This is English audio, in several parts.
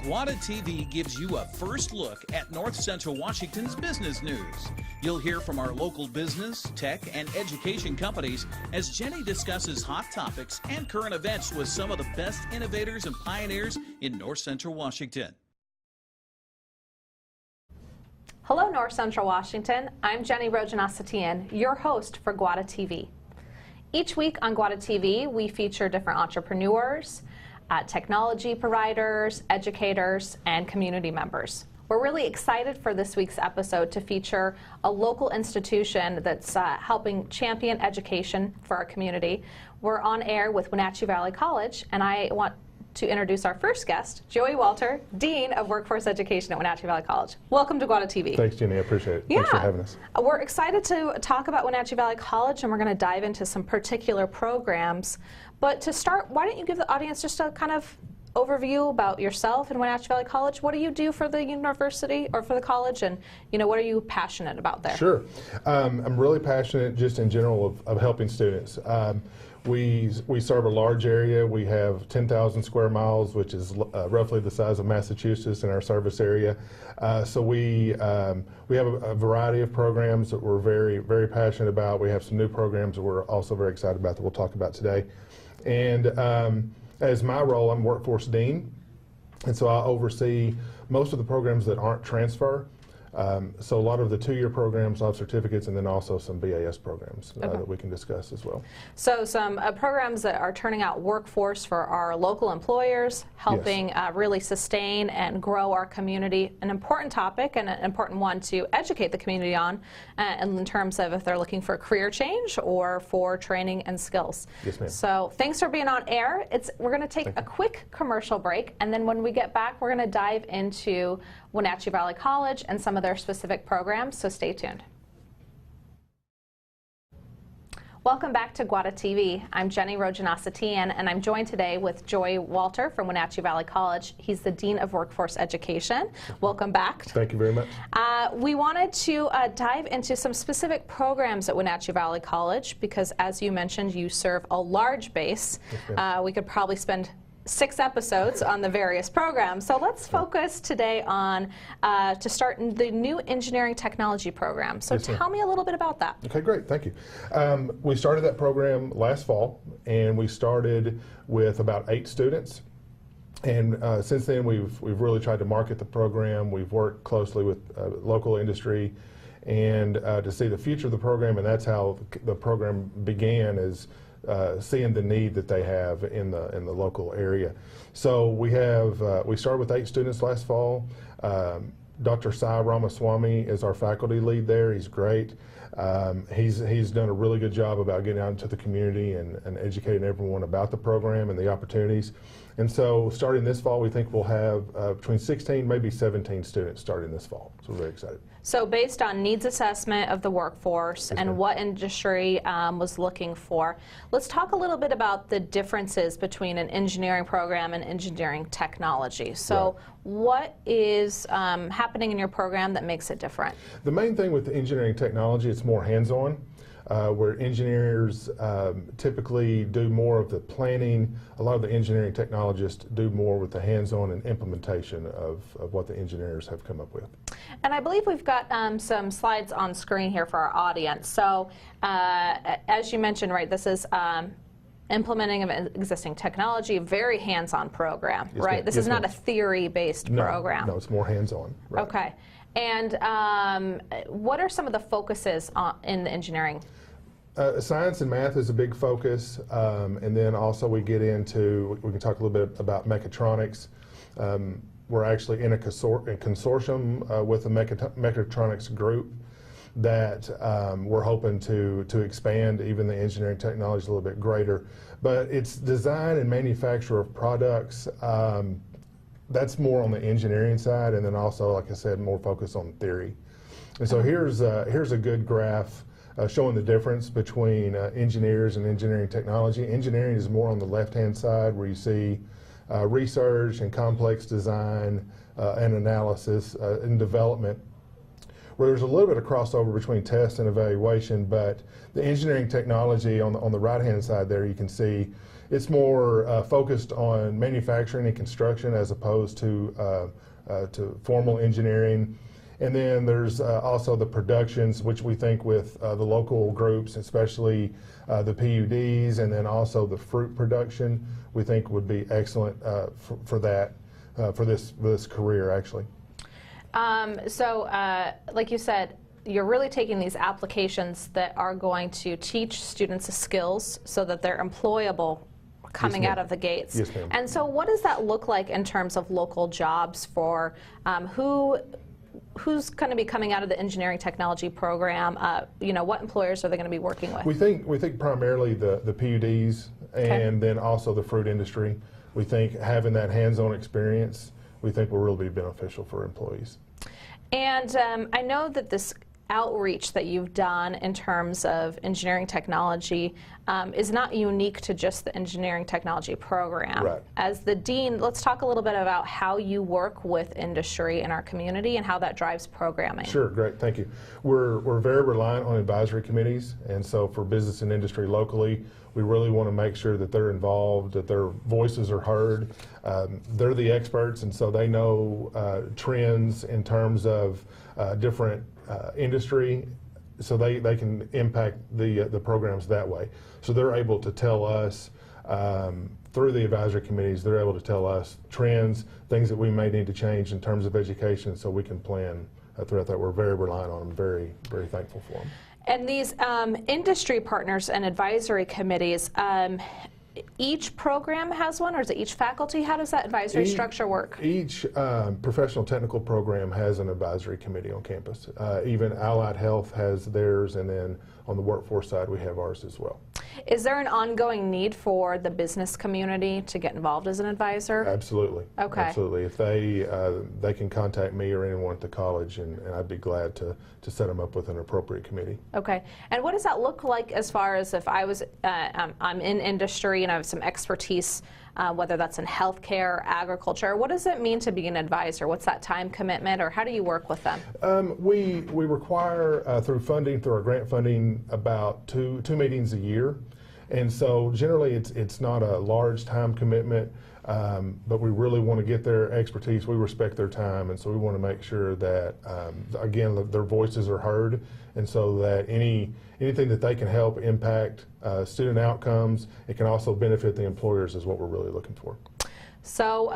GWATA TV gives you a first look at North Central Washington's business news. You'll hear from our local business, tech, and education companies as Jenny discusses hot topics and current events with some of the best innovators and pioneers in North Central Washington. Hello, North Central Washington. I'm Jenny Rojanasatian, your host for GWATA TV. Each week on GWATA TV, we feature different entrepreneurs, technology providers, educators, and community members. We're really excited for this week's episode to feature a local institution that's helping champion education for our community. We're on air with Wenatchee Valley College, and I want to introduce our first guest, Joey Walter, Dean of Workforce Education at Wenatchee Valley College. Welcome to GWATA TV. Thanks, Jenny. I appreciate it. Yeah. Thanks for having us. We're excited to talk about Wenatchee Valley College, and we're going to dive into some particular programs. But to start, why don't you give the audience just a kind of overview about yourself and Wenatchee Valley College? What do you do for the university or for the college, and what are you passionate about there? Sure. I'm really passionate just in general of helping students. We serve a large area. We have 10,000 square miles, which is roughly the size of Massachusetts in our service area. So we have a variety of programs that we're very, very passionate about. We have some new programs that we're also very excited about that we'll talk about today. And as my role, I'm Workforce Dean, and so I oversee most of the programs that aren't transfer. So a lot of the two-year programs, a lot of certificates, and then also some BAS programs that we can discuss as well. So some programs that are turning out workforce for our local employers, helping really sustain and grow our community. An important topic and an important one to educate the community on in terms of if they're looking for career change or for training and skills. Yes, ma'am. So thanks for being on air. We're going to take a quick commercial break, and then when we get back, we're going to dive into Wenatchee Valley College and some of their specific programs, so stay tuned. Welcome back to GWATA TV. I'm Jenny Rojanasatian, and I'm joined today with Joey Walter from Wenatchee Valley College. He's the Dean of Workforce Education. Welcome back. Thank you very much. We wanted to dive into some specific programs at Wenatchee Valley College because, as you mentioned, you serve a large base. We could probably spend 6 episodes on the various programs. So let's focus today on, to start, the new engineering technology program. So tell me a little bit about that. Okay, great, thank you. We started that program last fall, and we started with about 8 students. And since then, we've really tried to market the program. We've worked closely with local industry and to see the future of the program, and that's how the program began, is seeing the need that they have in the local area. So we started with 8 students last fall. Dr. Sai Ramaswamy is our faculty lead there. He's great. He's done a really good job about getting out into the community and educating everyone about the program and the opportunities. And so starting this fall, we think we'll have between 16, maybe 17 students starting this fall. So we're very excited. So based on needs assessment of the workforce and what industry was looking for, let's talk a little bit about the differences between an engineering program and engineering technology. So what is happening in your program that makes it different? The main thing with the engineering technology, it's more hands-on. Where engineers typically do more of the planning. A lot of the engineering technologists do more with the hands-on and implementation of what the engineers have come up with. And I believe we've got some slides on screen here for our audience. So as you mentioned, right, this is implementing of existing technology, a very hands-on program, right? This is not a theory-based program. No, it's more hands-on. Right. Okay. And what are some of the focuses in the engineering? Science and math is a big focus, and then also we get into, we can talk a little bit about mechatronics. We're actually in a consortium with the mechatronics group that we're hoping to expand even the engineering technology a little bit greater. But it's design and manufacture of products. That's more on the engineering side, and then also, like I said, more focused on theory. And so here's a good graph showing the difference between engineers and engineering technology. Engineering is more on the left-hand side, where you see research and complex design and analysis and development, where there's a little bit of crossover between test and evaluation. But the engineering technology on the right-hand side there, you can see, It's more focused on manufacturing and construction as opposed to formal engineering. And then there's also the productions, which we think with the local groups, especially the PUDs, and then also the fruit production, we think would be excellent for this career, actually. Like you said, you're really taking these applications that are going to teach students the skills so that they're employable coming out of the gates. Yes, ma'am. And so what does that look like in terms of local jobs for who's going to be coming out of the engineering technology program? What employers are they going to be working with? We think primarily the PUDs and then also the fruit industry. We think having that hands-on experience, we think will really be beneficial for employees. And I know that this outreach that you've done in terms of engineering technology is not unique to just the engineering technology program. Right. As the dean, let's talk a little bit about how you work with industry in our community and how that drives programming. Sure, great, thank you. We're very reliant on advisory committees, and so for business and industry locally, we really want to make sure that they're involved, that their voices are heard. They're the experts, and so they know trends in terms of different industry, so they can impact the programs that way. So they're able to tell us, through the advisory committees, they're able to tell us trends, things that we may need to change in terms of education, so we can plan throughout that. We're very reliant on them, very, very thankful for them. And these industry partners and advisory committees, each program has one, or is it each faculty? How does that advisory structure work? Each professional technical program has an advisory committee on campus. Even Allied Health has theirs, and then on the workforce side we have ours as well. Is there an ongoing need for the business community to get involved as an advisor? Absolutely. Okay. Absolutely. If they can contact me or anyone at the college, and I'd be glad to set them up with an appropriate committee. Okay. And what does that look like as far as if I was, I'm in industry and I have some expertise, whether that's in healthcare or agriculture, what does it mean to be an advisor? What's that time commitment, or how do you work with them? We require, through our grant funding, about two meetings a year. And so generally it's not a large time commitment, but we really want to get their expertise. We respect their time, and so we want to make sure that, again, their voices are heard, and so that anything that they can help impact student outcomes, it can also benefit the employers, is what we're really looking for. So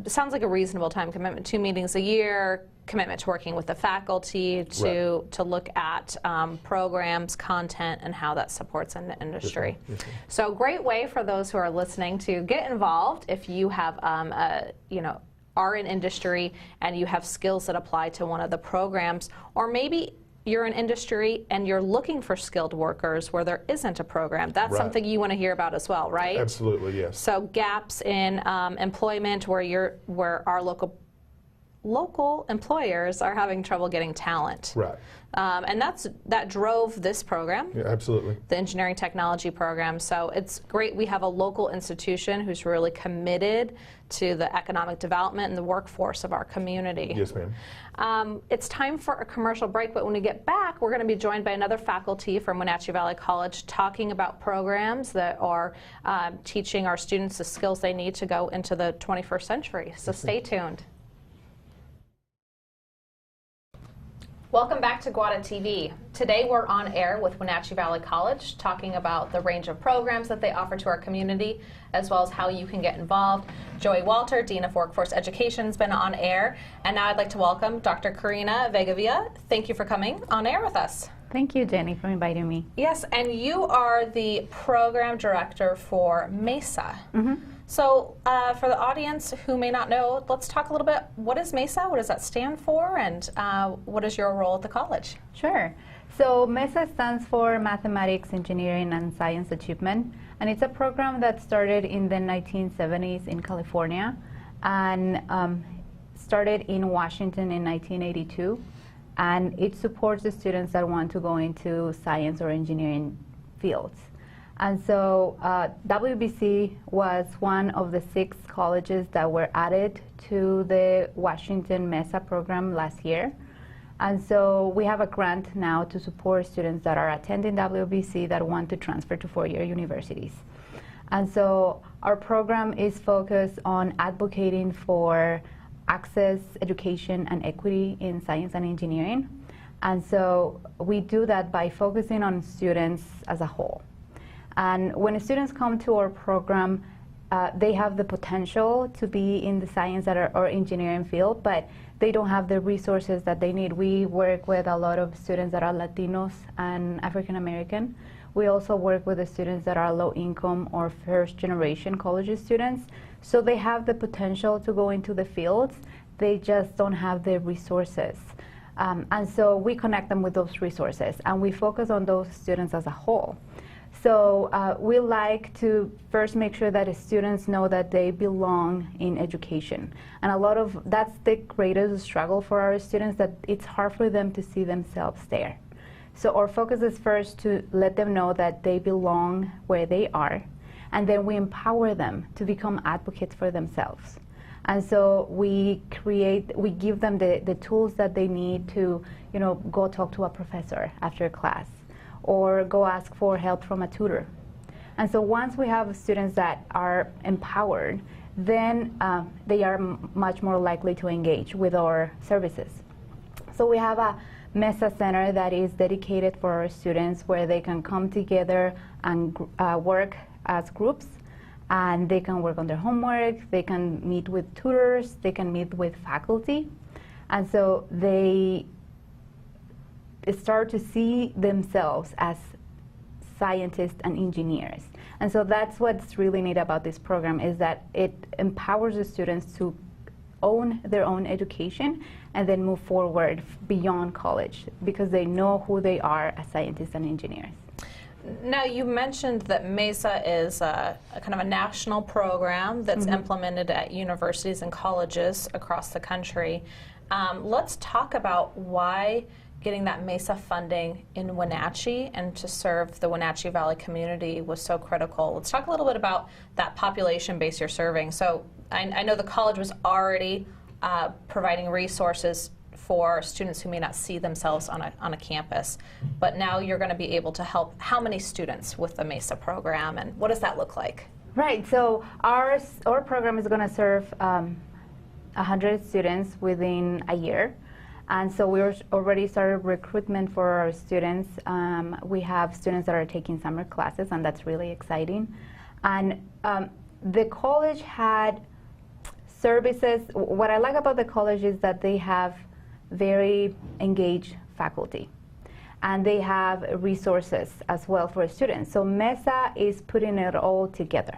sounds like a reasonable time commitment, 2 meetings a year, commitment to working with the faculty to look at programs, content, and how that supports in the industry. Yes, ma'am. So great way for those who are listening to get involved if you have are in industry and you have skills that apply to one of the programs, or maybe you're in industry and you're looking for skilled workers where there isn't a program. That's something you want to hear about as well, right? Absolutely, yes. So gaps in employment where our local employers are having trouble getting talent. Right. And that drove this program. Yeah, absolutely. The engineering technology program. So it's great we have a local institution who's really committed to the economic development and the workforce of our community. Yes, ma'am. It's time for a commercial break, but when we get back, we're going to be joined by another faculty from Wenatchee Valley College talking about programs that are teaching our students the skills they need to go into the 21st century. So stay tuned. Welcome back to GWATA TV. Today we're on air with Wenatchee Valley College talking about the range of programs that they offer to our community, as well as how you can get involved. Joey Walter, Dean of Workforce Education, has been on air, and now I'd like to welcome Dr. Karina Vega-Villa. Thank you for coming on air with us. Thank you, Jenny, for inviting me. Yes, and you are the program director for MESA. Mm-hmm. So for the audience who may not know, let's talk a little bit, what is MESA, what does that stand for, and what is your role at the college? Sure. So MESA stands for Mathematics, Engineering, and Science Achievement, and it's a program that started in the 1970s in California and started in Washington in 1982, and it supports the students that want to go into science or engineering fields. And so WVC was one of the 6 colleges that were added to the Washington MESA program last year. And so we have a grant now to support students that are attending WVC that want to transfer to 4-year universities. And so our program is focused on advocating for access, education, and equity in science and engineering. And so we do that by focusing on students as a whole. And when students come to our program, they have the potential to be in the science or engineering field, but they don't have the resources that they need. We work with a lot of students that are Latinos and African American. We also work with the students that are low income or first generation college students. So they have the potential to go into the fields, they just don't have the resources. And so we connect them with those resources, and we focus on those students as a whole. So we like to first make sure that the students know that they belong in education. And that's the greatest struggle for our students, that it's hard for them to see themselves there. So our focus is first to let them know that they belong where they are, and then we empower them to become advocates for themselves. And so we give them the tools that they need to, go talk to a professor after class, or go ask for help from a tutor. And so once we have students that are empowered, then they are much more likely to engage with our services. So we have a MESA center that is dedicated for our students, where they can come together and work as groups, and they can work on their homework, they can meet with tutors, they can meet with faculty. And so they start to see themselves as scientists and engineers. And so that's what's really neat about this program, is that it empowers the students to own their own education and then move forward beyond college, because they know who they are as scientists and engineers. Now, you mentioned that MESA is a kind of a national program that's implemented at universities and colleges across the country. Let's talk about why getting that MESA funding in Wenatchee and to serve the Wenatchee Valley community was so critical. Let's talk a little bit about that population base you're serving. So I know the college was already providing resources for students who may not see themselves on a campus, but now you're going to be able to help how many students with the MESA program, and what does that look like? Right, so our program is going to serve 100 students within a year. And so we already started recruitment for our students. We have students that are taking summer classes, and that's really exciting. And the college had services. What I like about the college is that they have very engaged faculty, and they have resources as well for students. So MESA is putting it all together.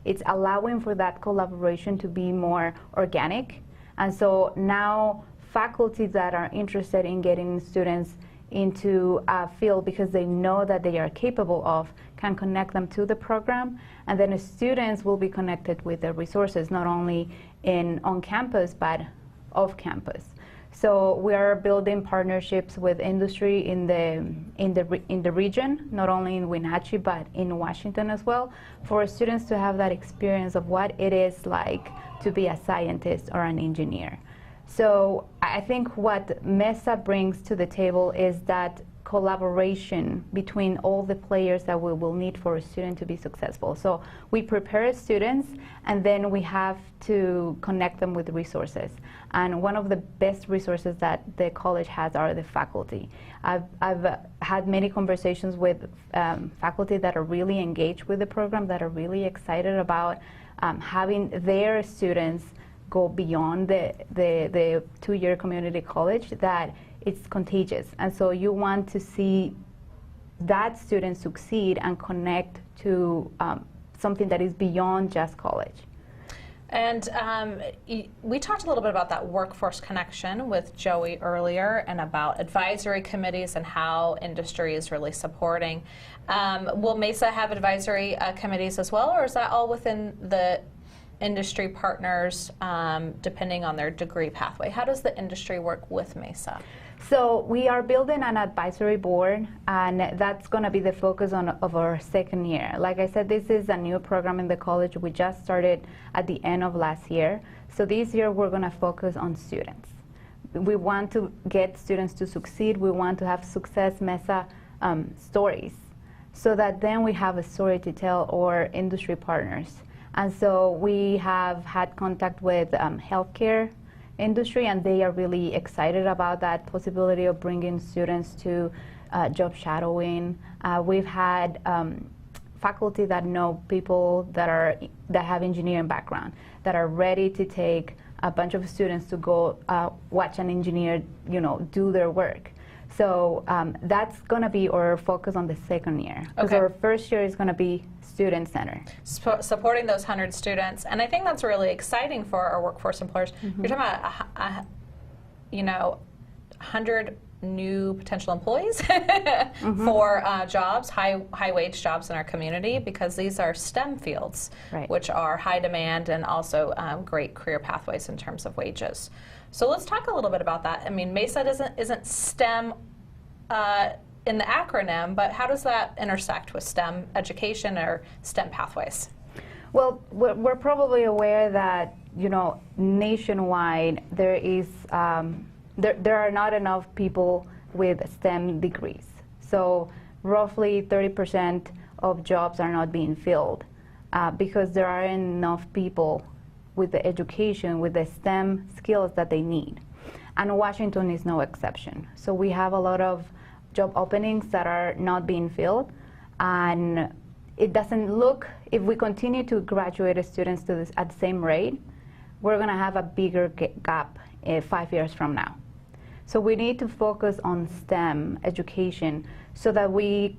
It's allowing for that collaboration to be more organic. And so now faculty that are interested in getting students into a field because they know that they are capable of can connect them to the program, and then the students will be connected with the resources, not only on campus but off campus. So we are building partnerships with industry in the region, not only in Wenatchee but in Washington as well, for students to have that experience of what it is like to be a scientist or an engineer. So I think what MESA brings to the table is that collaboration between all the players that we will need for a student to be successful. So we prepare students, and then we have to connect them with resources. And one of the best resources that the college has are the faculty. I've had many conversations with faculty that are really engaged with the program, that are really excited about having their students go beyond the two-year community college, that it's contagious. And so you want to see that student succeed and connect to something that is beyond just college. And we talked a little bit about that workforce connection with Joey earlier, and about advisory committees and how industry is really supporting. Will MESA have advisory committees as well, or is that all within the industry partners, depending on their degree pathway? How does the industry work with MESA? So we are building an advisory board, and that's going to be the focus of our second year. Like I said, this is a new program in the college. We just started at the end of last year. So this year we're going to focus on students. We want to get students to succeed. We want to have success MESA stories. so that then we have a story to tell our industry partners. And so we have had contact with healthcare industry, and they are really excited about that possibility of bringing students to job shadowing. We've had faculty that know people that have engineering background, that are ready to take a bunch of students to go watch an engineer, do their work. So that's going to be our focus on the second year, because our first year is going to be student-centered. Supporting those 100 students, and I think that's really exciting for our workforce employers. You're talking about, 100 new potential employees for jobs, high-wage jobs in our community, because these are STEM fields, which are high demand and also great career pathways in terms of wages. So let's talk a little bit about that. I mean, MESA isn't STEM in the acronym, but how does that intersect with STEM education or STEM pathways? Well, we're probably aware that, nationwide there is there are not enough people with STEM degrees. So roughly 30% of jobs are not being filled because there aren't enough people with the education, with the STEM skills that they need. And Washington is no exception. So we have a lot of job openings that are not being filled, and it doesn't look, if we continue to graduate students to this at the same rate, we're going to have a bigger gap 5 years from now. So we need to focus on STEM education so that we,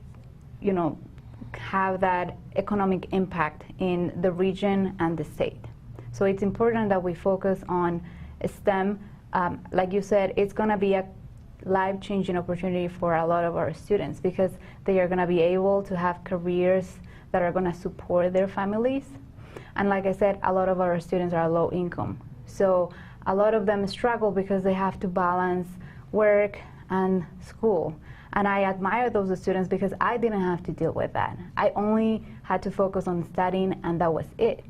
have that economic impact in the region and the state. So it's important that we focus on STEM. Like you said, it's going to be a life-changing opportunity for a lot of our students, because they are going to be able to have careers that are going to support their families. And like I said, a lot of our students are low income. So a lot of them struggle because they have to balance work and school. And I admire those students because I didn't have to deal with that. I only had to focus on studying, and that was it.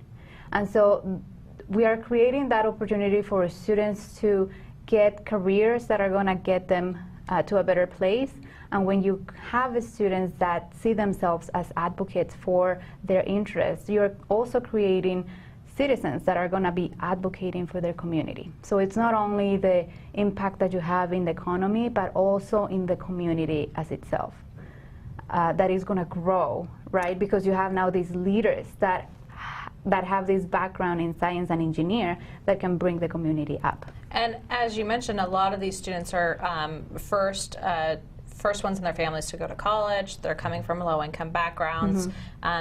And so we are creating that opportunity for students to get careers that are going to get them to a better place. And when you have students that see themselves as advocates for their interests, you're also creating citizens that are going to be advocating for their community. So it's not only the impact that you have in the economy, but also in the community as itself. That is going to grow, right? Because you have now these leaders that have this background in science and engineer that can bring the community up. And as you mentioned, a lot of these students are first ones in their families to go to college. They're coming from low-income backgrounds,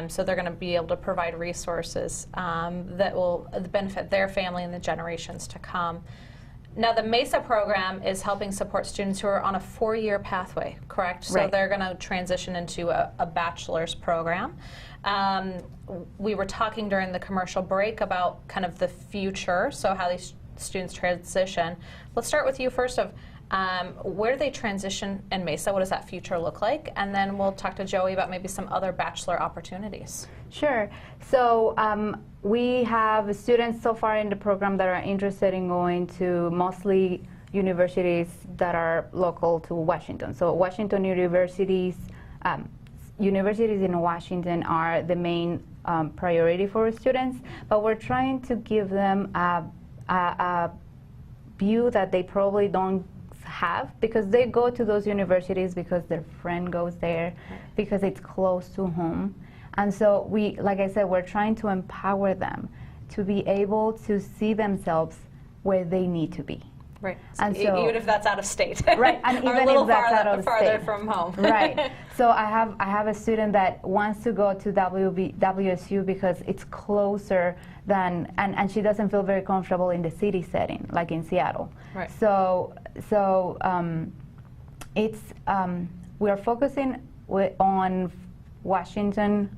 so they're going to be able to provide resources that will benefit their family and the generations to come. Now, the MESA program is helping support students who are on a 4-year pathway, correct? So they're going to transition into a bachelor's program. We were talking during the commercial break about kind of the future, so how these students transition. Let's start with you first of where do they transition in MESA? What does that future look like? And then we'll talk to Joey about maybe some other bachelor opportunities. Sure. So we have students so far in the program that are interested in going to mostly universities that are local to Washington. So Washington universities, universities in Washington are the main priority for students, but we're trying to give them a view that they probably don't have, because they go to those universities because their friend goes there, because it's close to home. And so we, like I said, we're trying to empower them to be able to see themselves where they need to be. Right. And so, even if that's out of state. Right. And even or a little if that's out of farther state. from home. Right. So I have a student that wants to go to WSU because it's closer than, and she doesn't feel very comfortable in the city setting, like in Seattle. Right. So it's we're focusing on Washington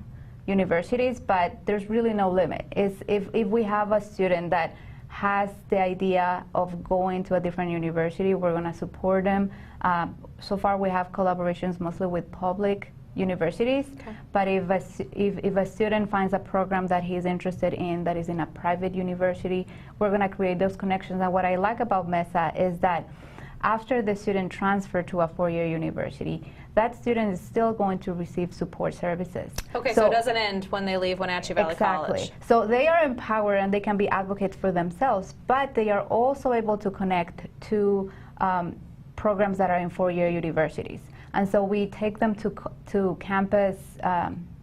universities, but there's really no limit. If we have a student that has the idea of going to a different university, we're going to support them. So far we have collaborations mostly with public universities, but if a student finds a program that he's interested in that is in a private university, we're going to create those connections. And what I like about MESA is that after the student transfer to a 4-year university, that student is still going to receive support services. Okay, so it doesn't end when they leave Wenatchee Valley College. Exactly. So they are empowered and they can be advocates for themselves, but they are also able to connect to programs that are in four-year universities. And so we take them to campus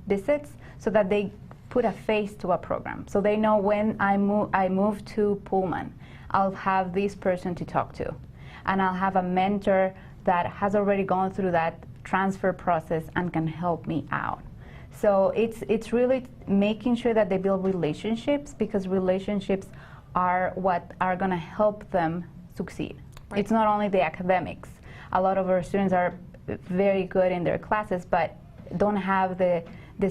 visits so that they put a face to a program. So they know when I move to Pullman, I'll have this person to talk to. And I'll have a mentor that has already gone through that transfer process and can help me out. So it's really making sure that they build relationships, because relationships are what are going to help them succeed. Right. It's not only the academics. A lot of our students are very good in their classes, but don't have the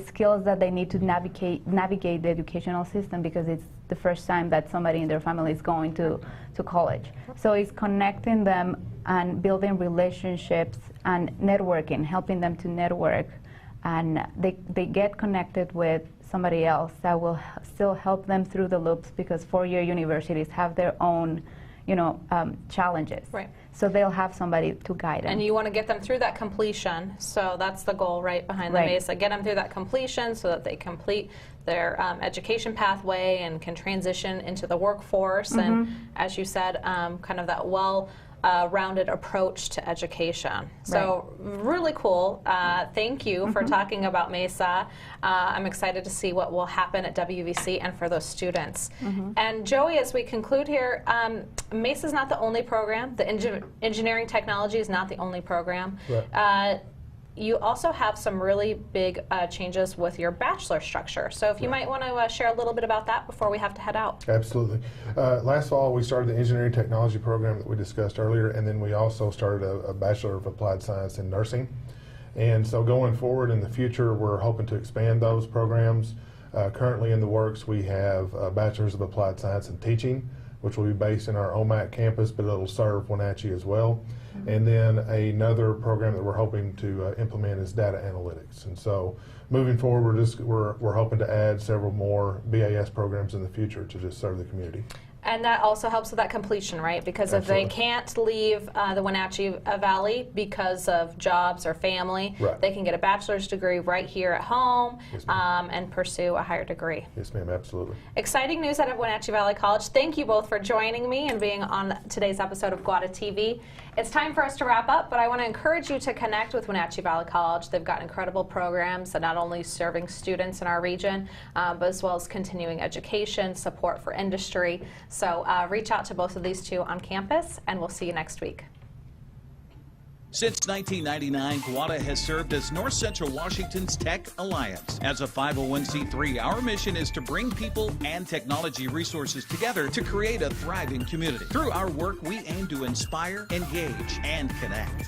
skills that they need to navigate the educational system, because it's the first time that somebody in their family is going to college. So it's connecting them and building relationships and networking, helping them to network, and they get connected with somebody else that will still help them through the loops, because four-year universities have their own, challenges. Right. So they'll have somebody to guide them. And you want to get them through that completion. So that's the goal right behind the MESA. Get them through that completion so that they complete their education pathway and can transition into the workforce. And as you said, kind of that well-rounded approach to education. So really cool. Thank you for talking about MESA. I'm excited to see what will happen at WVC and for those students. And Joey, as we conclude here, MESA is not the only program. The engineering technology is not the only program. You also have some really big changes with your bachelor structure. So if you might want to share a little bit about that before we have to head out. Absolutely. Last fall, we started the engineering technology program that we discussed earlier, and then we also started a Bachelor of Applied Science in Nursing. And so going forward in the future, we're hoping to expand those programs. Currently in the works, we have a Bachelor's of Applied Science in Teaching, which will be based in our OMAC campus, but it'll serve Wenatchee as well. And then another program that we're hoping to implement is data analytics. And so moving forward, we're hoping to add several more BAS programs in the future to just serve the community. And that also helps with that completion, right? Because if they can't leave the Wenatchee Valley because of jobs or family, they can get a bachelor's degree right here at home and pursue a higher degree. Yes, ma'am, absolutely. Exciting news out of Wenatchee Valley College. Thank you both for joining me and being on today's episode of GWATA TV. It's time for us to wrap up, but I want to encourage you to connect with Wenatchee Valley College. They've got incredible programs that not only serving students in our region, but as well as continuing education, support for industry. So reach out to both of these two on campus, and we'll see you next week. Since 1999, GWATA has served as North Central Washington's Tech Alliance. As a 501c3, our mission is to bring people and technology resources together to create a thriving community. Through our work, we aim to inspire, engage, and connect.